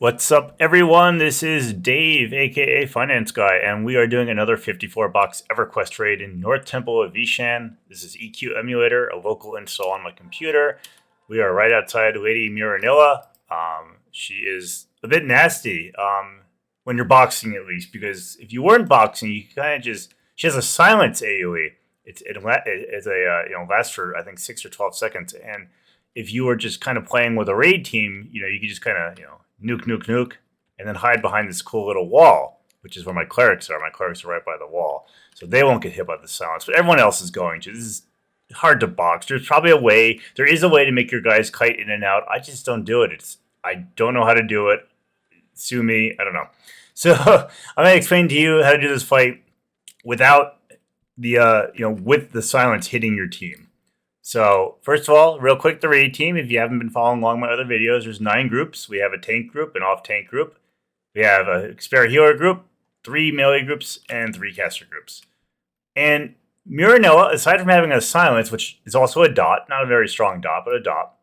What's up, everyone? This is Dave, aka Finance Guy, and we are doing another 54-box EverQuest raid in North Temple of Veeshan. This is EQ Emulator, a local install on my computer. We are right outside Lady Mirenilla. She is a bit nasty when you're boxing, at least, because if you weren't boxing, you kind of just... She has a silence AoE. It lasts for, I think, 6 or 12 seconds, and if you were just kind of playing with a raid team, you could just kind of, nuke, nuke, nuke, and then hide behind this cool little wall, which is where my clerics are. My clerics are right by the wall, so they won't get hit by the silence, but everyone else is going to. This is hard to box. There's probably a way. There is a way to make your guys kite in and out. I just don't do it. I don't know how to do it. Sue me. I don't know. So I'm going to explain to you how to do this fight without the, with the silence hitting your team. So, first of all, real quick, the raid team, if you haven't been following along my other videos, there's 9 groups. We have a tank group, an off-tank group. We have a spare healer group, 3 melee groups, and 3 caster groups. And Mirenilla, aside from having a silence, which is also a dot, not a very strong dot, but a dot,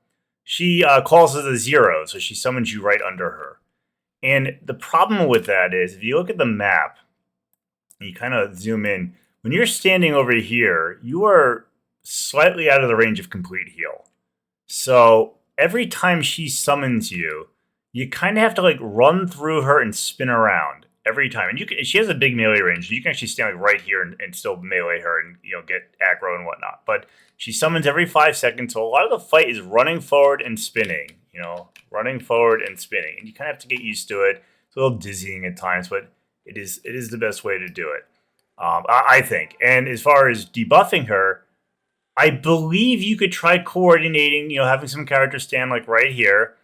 she calls as a 0, so she summons you right under her. And the problem with that is, if you look at the map, and you kind of zoom in, when you're standing over here, you are slightly out of the range of complete heal. So every time she summons you, you kind of have to run through her and spin around every time. And she has a big melee range. You can actually stand right here and still melee her and get aggro and whatnot. But she summons every 5 seconds, so a lot of the fight is running forward and spinning. Running forward and spinning, and you kind of have to get used to it. It's a little dizzying at times, but it is the best way to do it, I think. And as far as debuffing her, I believe you could try coordinating, having some characters stand right here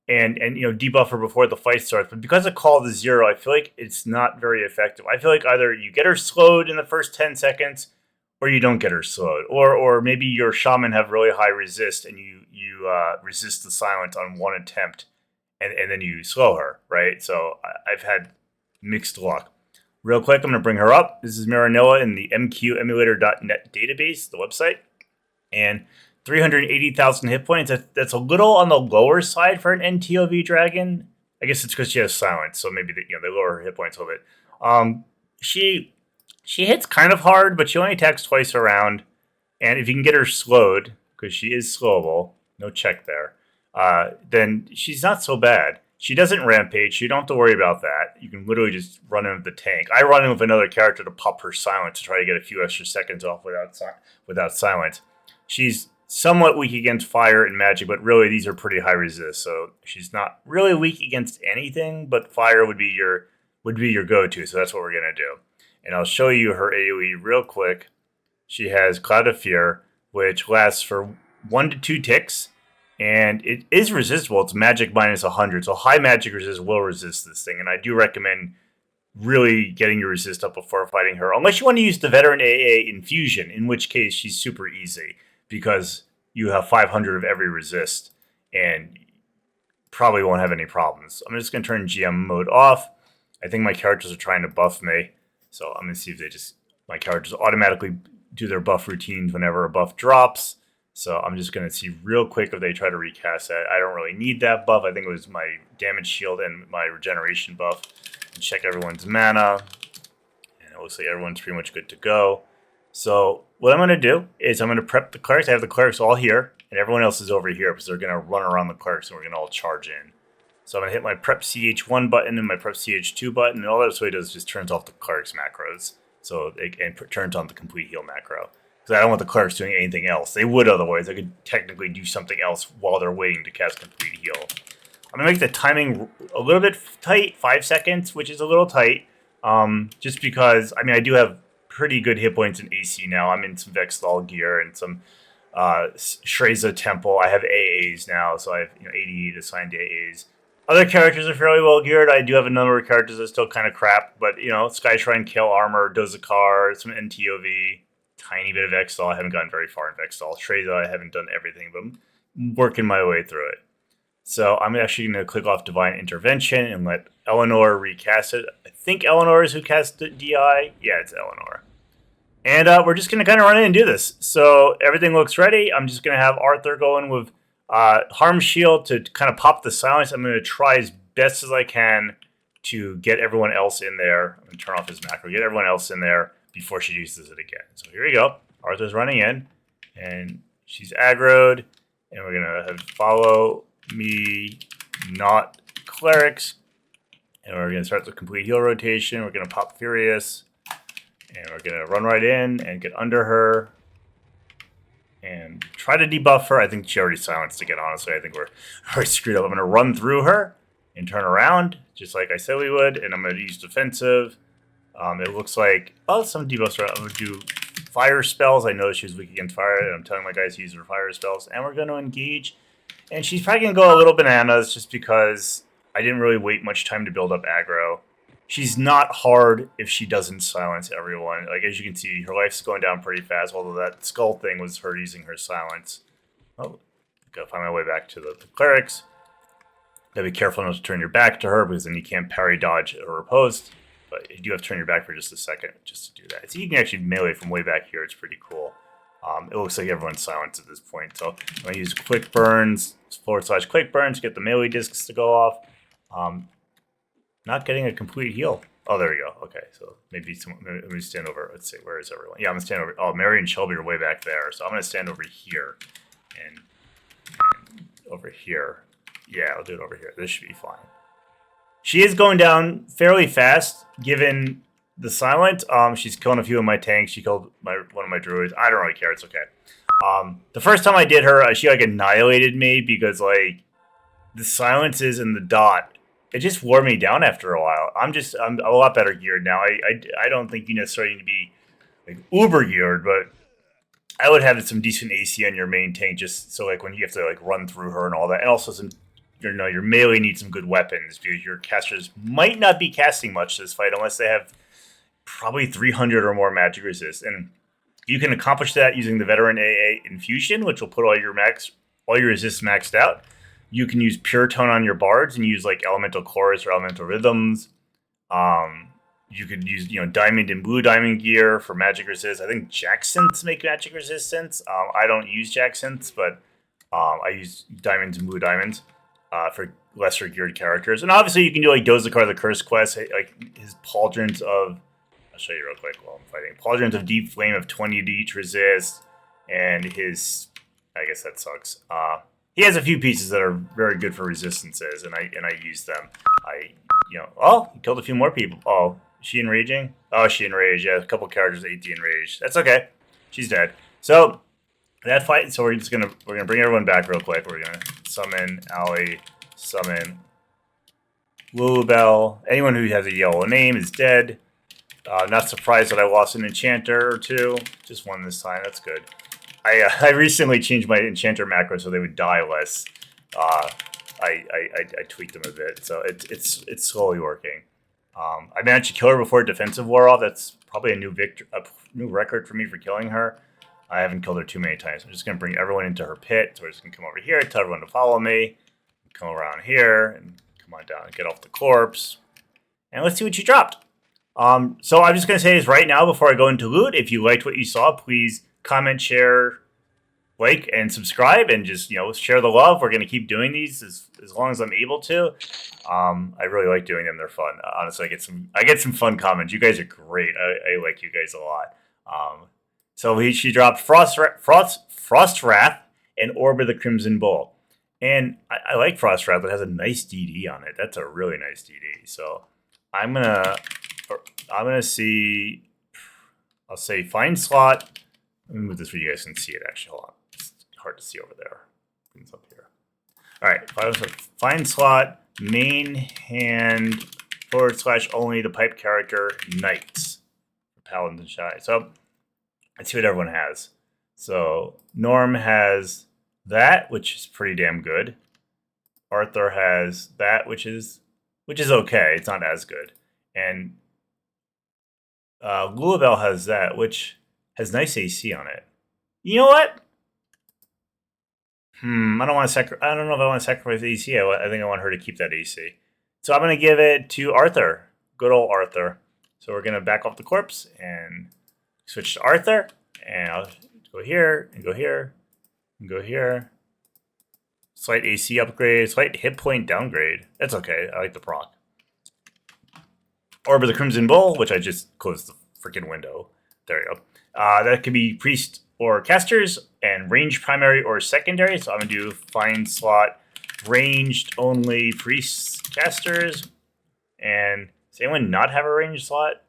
and debuff her before the fight starts. But because I call the 0, I feel like it's not very effective. I feel like either you get her slowed in the first 10 seconds or you don't get her slowed. Or maybe your shaman have really high resist and you resist the silence on one attempt and then you slow her, right? So I've had mixed luck. Real quick, I'm going to bring her up. This is Mirenilla in the MQEmulator.net database, the website. And 380,000 hit points. That's a little on the lower side for an NTOV dragon. I guess it's because she has silence, so maybe they lower her hit points a little bit. She hits kind of hard, but she only attacks twice around. And if you can get her slowed, because she is slowable, no check there, then she's not so bad. She doesn't rampage. You don't have to worry about that. You can literally just run in with the tank. I run in with another character to pop her silence to try to get a few extra seconds off without silence. She's somewhat weak against fire and magic, but really these are pretty high resist, so she's not really weak against anything, but fire would be your go-to, so that's what we're going to do. And I'll show you her AoE real quick. She has Cloud of Fear, which lasts for 1 to 2 ticks, and it is resistible. It's magic minus 100, so high magic resist will resist this thing, and I do recommend really getting your resist up before fighting her, unless you want to use the veteran AA infusion, in which case she's super easy, because you have 500 of every resist and probably won't have any problems. I'm just going to turn GM mode off. I think my characters are trying to buff me, so I'm going to see if my characters automatically do their buff routines whenever a buff drops. So I'm just going to see real quick if they try to recast that. I don't really need that buff. I think it was my damage shield and my regeneration buff. And check everyone's mana, and it looks like everyone's pretty much good to go. So what I'm going to do is I'm going to prep the clerics. I have the clerics all here, and everyone else is over here because they're going to run around the clerics, and we're going to all charge in. So I'm going to hit my prep CH1 button and my prep CH2 button, and all that way does is just turns off the clerics macros, and turns on the complete heal macro. Because I don't want the clerics doing anything else. They would otherwise. They could technically do something else while they're waiting to cast complete heal. I'm going to make the timing a little bit tight, 5 seconds, which is a little tight, just because, I do have pretty good hit points in AC now. I'm in some Vex Thal gear and some Ssra Temple. I have AAs now, so I have 88 assigned to AAs. Other characters are fairly well geared. I do have a number of characters that are still kind of crap, but Skyshrine, Kael armor, Dozekar, some NTOV, tiny bit of Vex Thal. I haven't gotten very far in Vex Thal. Ssra, I haven't done everything, but I'm working my way through it. So I'm actually going to click off Divine Intervention and let Eleanor recast it. I think Eleanor is who cast the DI. Yeah, it's Eleanor. And we're just going to kind of run in and do this. So everything looks ready. I'm just going to have Arthur go in with Harm Shield to kind of pop the silence. I'm going to try as best as I can to get everyone else in there. I'm going to turn off his macro. Get everyone else in there before she uses it again. So here we go. Arthur's running in, and she's aggroed, and we're going to have follow me, not clerics, and we're going to start the complete heal rotation. We're going to pop Furious, and we're going to run right in and get under her and try to debuff her. I think she already silenced again, honestly. I think we're screwed up. I'm going to run through her and turn around, just like I said we would, and I'm going to use defensive. It looks like, oh, some debuffs are. I'm going to do fire spells. I know she's weak against fire, and I'm telling my guys to use her fire spells. And we're going to engage. And she's probably going to go a little bananas just because I didn't really wait much time to build up aggro. She's not hard if she doesn't silence everyone. Like, as you can see, her life's going down pretty fast, although that skull thing was her using her silence. Oh, gotta find my way back to the clerics. Gotta be careful not to turn your back to her, because then you can't parry, dodge, or riposte. But you do have to turn your back for just a second just to do that. So you can actually melee from way back here. It's pretty cool. It looks like everyone's silenced at this point. So I'm going to use quick burns, / quick burns to get the melee discs to go off. Not getting a complete heal. Oh, there we go. Okay, so maybe let me stand over. Let's see, where is everyone? Yeah, I'm going to stand over. Oh, Mary and Shelby are way back there. So I'm going to stand over here and over here. Yeah, I'll do it over here. This should be fine. She is going down fairly fast, given the silent. She's killing a few of my tanks. She killed one of my druids. I don't really care. It's okay. The first time I did her, she like annihilated me because like the silences and the dot, it just wore me down after a while. I'm a lot better geared now. I don't think you necessarily need to be like uber geared, but I would have some decent AC on your main tank, just so like when you have to like run through her and all that, and also some. Your melee needs some good weapons because your casters might not be casting much this fight unless they have probably 300 or more magic resist. And you can accomplish that using the veteran AA infusion, which will put all your resists maxed out. You can use pure tone on your bards and use like elemental chorus or elemental rhythms. You could use diamond and blue diamond gear for magic resist. I think Jacksons make magic resistance. I don't use Jacksons, but I use diamonds and blue diamonds. For lesser geared characters. And obviously you can do like Dozekar the Curse quest, like his Pauldrons of, I'll show you real quick while I'm fighting. Pauldrons of Deep Flame of 20 to each resist, and his, I guess that sucks. He has a few pieces that are very good for resistances, and I use them. Oh, he killed a few more people. Oh, is she enraging? Oh, she enraged. Yeah, a couple characters 80 enraged. That's okay. She's dead. So that fight, so we're gonna bring everyone back real quick. We're gonna summon Ali, summon Lulubelle. Anyone who has a yellow name is dead. Not surprised that I lost an enchanter or two. Just one this time. That's good. I recently changed my enchanter macro so they would die less. I tweaked them a bit, so it's slowly working. I managed to kill her before defensive wore off. That's probably a new record for me for killing her. I haven't killed her too many times. I'm just going to bring everyone into her pit. So we're just going to come over here, tell everyone to follow me. Come around here, and come on down and get off the corpse. And let's see what she dropped. So I'm just going to say this right now before I go into loot. If you liked what you saw, please comment, share, like, and subscribe. And just, share the love. We're going to keep doing these as long as I'm able to. I really like doing them. They're fun. Honestly, I get some fun comments. You guys are great. I like you guys a lot. So she dropped Frost Wrath and Orb of the Crimson Bull. And I like Frost Wrath. It has a nice DD on it. That's a really nice DD. So I'm gonna see. I'll say find slot. Let me move this so you guys can see it. Actually, hold on. It's hard to see over there. It's up here. All right. Find slot. Main hand / only the pipe character Knights, Paladins and Shy. So. Let's see what everyone has. So Norm has that, which is pretty damn good. Arthur has that, which is okay. It's not as good. And Lulubelle has that, which has nice AC on it. You know what? I don't know if I want to sacrifice AC. I think I want her to keep that AC. So I'm going to give it to Arthur. Good old Arthur. So we're going to back off the corpse and switch to Arthur, and I'll go here, and go here, and go here, Slight AC upgrade, slight hit point downgrade. That's okay. I like the proc. Orb of the Crimson Bull, which I just closed the freaking window. There you go. That could be priest or casters, and range primary or secondary. So I'm gonna do find slot ranged only priests casters. And does anyone not have a ranged slot?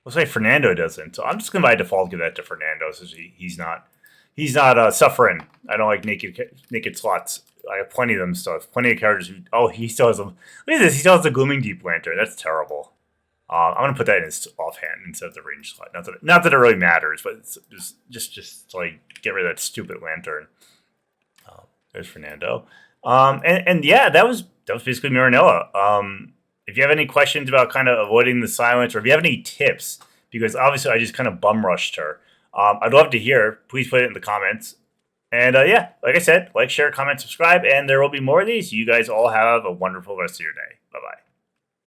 Looks like Fernando doesn't. So I'm just gonna by default give that to Fernando, since he's not suffering. I don't like naked slots. I have plenty of them still. Plenty of characters who. Oh, he still has them. Look at this. He still has the Glooming Deep Lantern. That's terrible. I'm gonna put that in his offhand instead of the range slot. Not that it really matters, but it's just to like get rid of that stupid lantern. There's Fernando. And yeah, that was basically Mirenilla. If you have any questions about kind of avoiding the silence, or if you have any tips, because obviously I just kind of bum rushed her. I'd love to hear. Please put it in the comments. And yeah, like I said, like, share, comment, subscribe, and there will be more of these. You guys all have a wonderful rest of your day. Bye-bye.